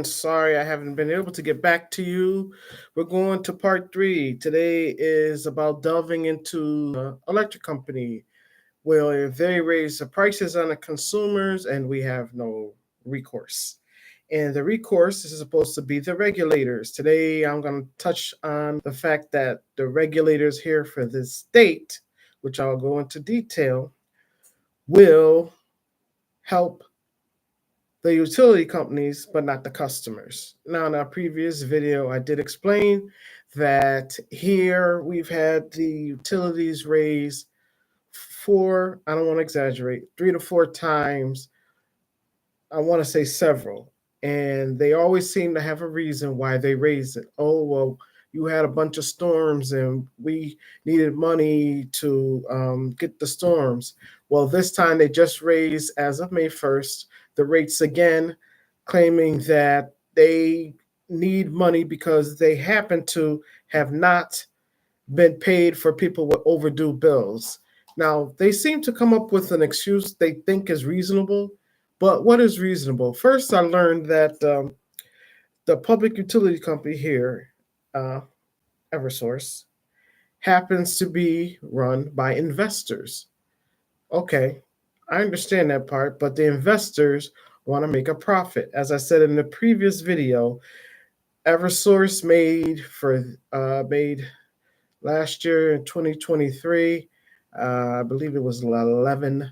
Sorry, I haven't been able to get back to you. We're going to part three. Today is about delving into electric company where they raise the prices on the consumers and we have no recourse. And the recourse is supposed to be the regulators. Today, I'm going to touch on the fact that the regulators here for this state, which I'll go into detail, will help the utility companies, but not the customers. Now, in our previous video, I did explain that here we've had the utilities raise four, I don't want to exaggerate, 3 to 4 times. I want to say several. And they always seem to have a reason why they raise it. Oh, well, you had a bunch of storms and we needed money to get the storms. Well, this time they just raised, as of May 1st, the rates again, claiming that they need money because they happen to have not been paid for people with overdue bills. Now, they seem to come up with an excuse they think is reasonable, but what is reasonable? First, I learned that the public utility company here, uh, Eversource, happens to be run by investors. Okay, I understand that part, but the investors want to make a profit. As I said in the previous video, Eversource made last year in 2023, I believe it was 11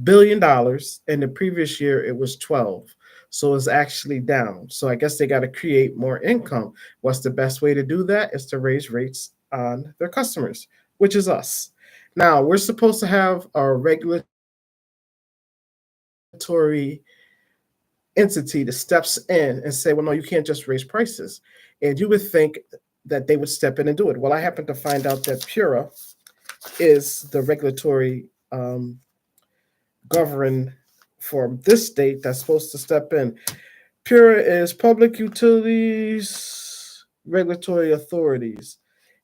billion dollars, and the previous year it was 12. So it's actually down. So I guess they got to create more income. What's the best way to do that? Is to raise rates on their customers, which is us. Now we're supposed to have a regulatory entity that steps in and say, well, no, you can't just raise prices. And you would think that they would step in and do it. Well, I happen to find out that Pura is the regulatory govern for this state that's supposed to step in. Pura is Public Utilities Regulatory Authorities,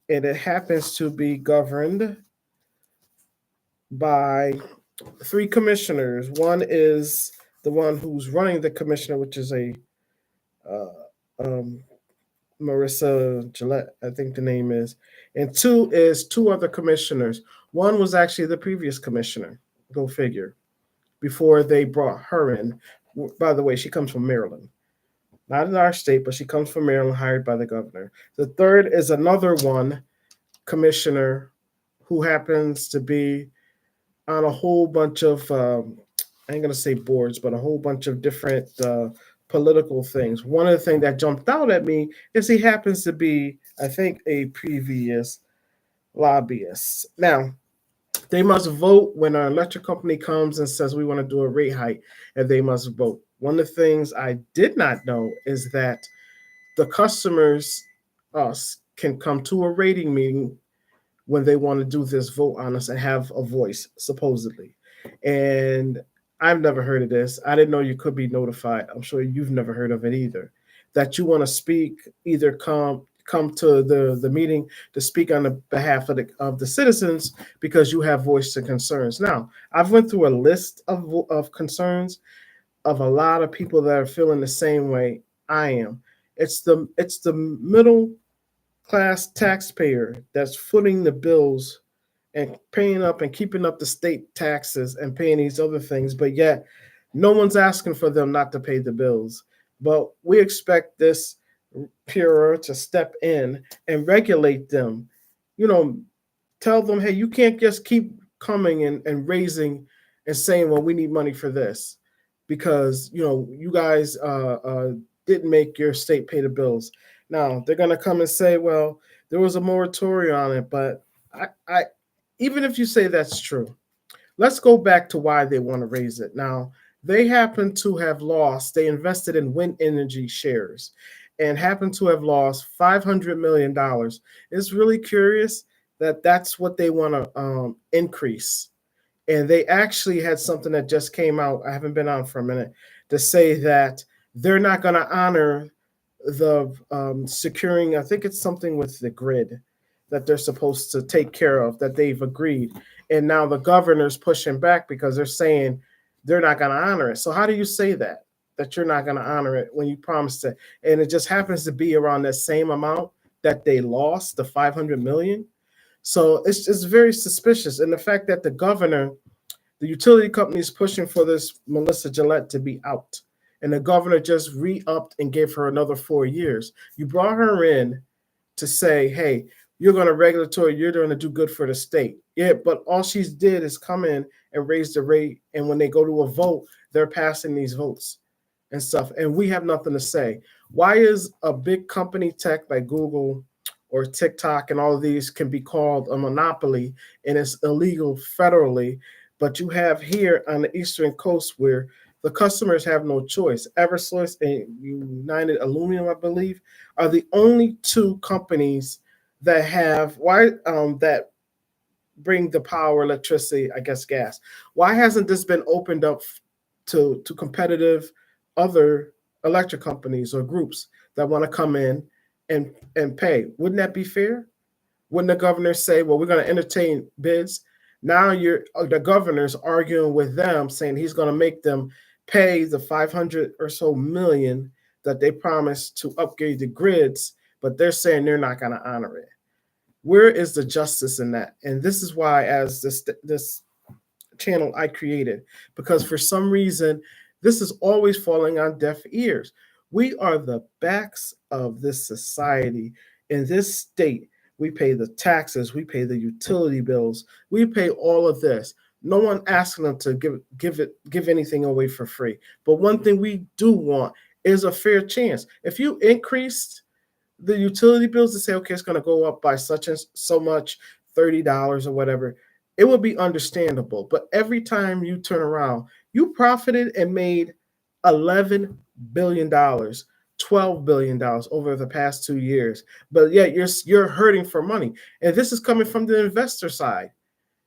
and it happens to be governed by three commissioners. One is the one who's running the commissioner, which is a uh, um, Marissa Gillette, I think the name is, and two is two other commissioners. One was actually the previous commissioner. Go figure. Before they brought her in. By the way, she comes from Maryland. Not in our state, but she comes from Maryland, hired by the governor. The third is another one, commissioner, who happens to be on a whole bunch of, I ain't going to say boards, but a whole bunch of different political things. One of the things that jumped out at me is he happens to be, I think, a previous lobbyist. Now, they must vote when an electric company comes and says we want to do a rate hike, and they must vote. One of the things I did not know is that the customers, us, can come to a rating meeting when they want to do this vote on us and have a voice, supposedly. And I've never heard of this. I didn't know you could be notified. I'm sure you've never heard of it either. That you want to speak, either come to the meeting to speak on the behalf of the citizens because you have voiced the concerns. Now, I've went through a list of concerns of a lot of people that are feeling the same way I am. It's the middle class taxpayer that's footing the bills and paying up and keeping up the state taxes and paying these other things, but yet no one's asking for them not to pay the bills. But we expect this Pure to step in and regulate them. You know, tell them, hey, you can't just keep coming and raising and saying, well, we need money for this because you guys didn't make your state pay the bills. Now they're gonna come and say, well, there was a moratorium on it, but I even if you say that's true, let's go back to why they want to raise it. Now, they happen to have lost, they invested in wind energy shares and happen to have lost $500 million. It's really curious that that's what they want to increase. And they actually had something that just came out, I haven't been on for a minute, to say that they're not going to honor the securing, I think it's something with the grid that they're supposed to take care of that they've agreed. And now the governor's pushing back because they're saying they're not going to honor it. So how do you say that? that you're not going to honor it when you promised it, and it just happens to be around that same amount that they lost, the 500 million. So it's very suspicious, and the fact that the utility company is pushing for this Melissa Gillette to be out, and the governor just re-upped and gave her another 4 years. You brought her in to say, hey, you're going to regulatory, you're going to do good for the state. Yeah, but all she's did is come in and raise the rate. And when they go to a vote, they're passing these votes and stuff. And we have nothing to say. Why is a big company tech like Google or TikTok and all of these can be called a monopoly and it's illegal federally? But you have here on the Eastern Coast where the customers have no choice. Eversource and United Aluminum, I believe, are the only two companies that have that bring the power, electricity, I guess gas. Why hasn't this been opened up to competitive other electric companies or groups that want to come in and pay? Wouldn't that be fair? Wouldn't the governor say, well, we're going to entertain bids? Now the governor's arguing with them, saying he's going to make them pay the 500 or so million that they promised to upgrade the grids, but they're saying they're not going to honor it. Where is the justice in that? And this is why, as this channel I created, because for some reason this is always falling on deaf ears. We are the backs of this society in this state. We pay the taxes, we pay the utility bills, we pay all of this. No one asking them to give anything away for free. But one thing we do want is a fair chance. If you increased the utility bills to say, okay, it's going to go up by such and so much, $30 or whatever, it would be understandable. But every time you turn around, you profited and made $11 billion, $12 billion over the past 2 years. But yet you're hurting for money. And this is coming from the investor side.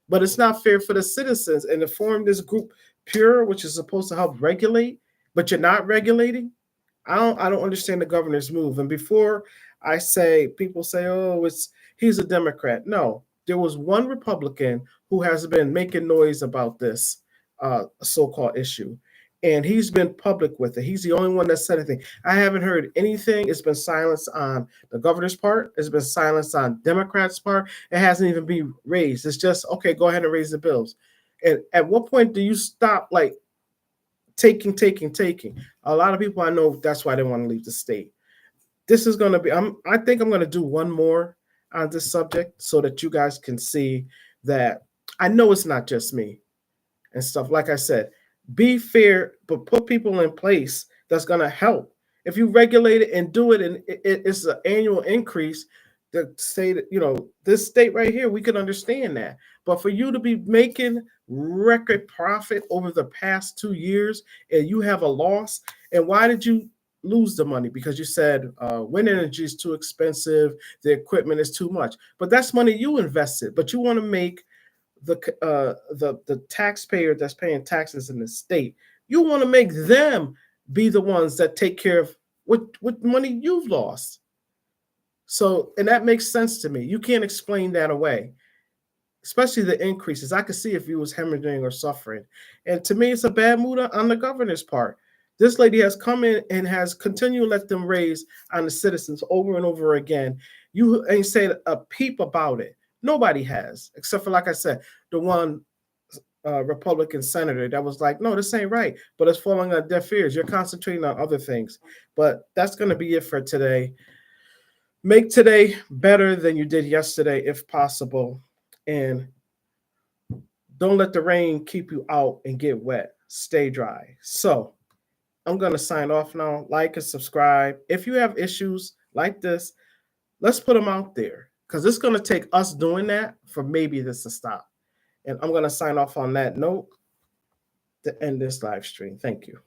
But it's not fair for the citizens. And to form this group, Pure, which is supposed to help regulate, but you're not regulating. I don't understand the governor's move. And before I say, people say, oh, he's a Democrat. No, there was one Republican who has been making noise about this so-called issue. And he's been public with it. He's the only one that said anything. I haven't heard anything. It's been silence on the governor's part. It's been silence on Democrats' part. It hasn't even been raised. It's just, okay, go ahead and raise the bills. And at what point do you stop taking? A lot of people I know, that's why they want to leave the state. This is going to be, I think I'm going to do one more on this subject so that you guys can see that I know it's not just me and stuff. Like I said, be fair, but put people in place that's going to help. If you regulate it and do it, and it's an annual increase, the state, this state right here, we can understand that. But for you to be making record profit over the past 2 years and you have a loss, and why did you lose the money? Because you said wind energy is too expensive, the equipment is too much. But that's money you invested. But you want to make the taxpayer that's paying taxes in the state, you want to make them be the ones that take care of what money you've lost. So, and that makes sense to me. You can't explain that away, especially the increases. I could see if you was hemorrhaging or suffering. And to me, it's a bad mood on the governor's part. This lady has come in and has continued to let them raise on the citizens over and over again. You ain't said a peep about it. Nobody has, except for, like I said, the one Republican senator that was like, no, this ain't right. But it's falling on deaf ears. You're concentrating on other things. But that's going to be it for today. Make today better than you did yesterday, if possible. And don't let the rain keep you out and get wet. Stay dry. So I'm going to sign off now. Like and subscribe. If you have issues like this, let's put them out there, because it's going to take us doing that for maybe this to stop. And I'm going to sign off on that note to end this live stream. Thank you.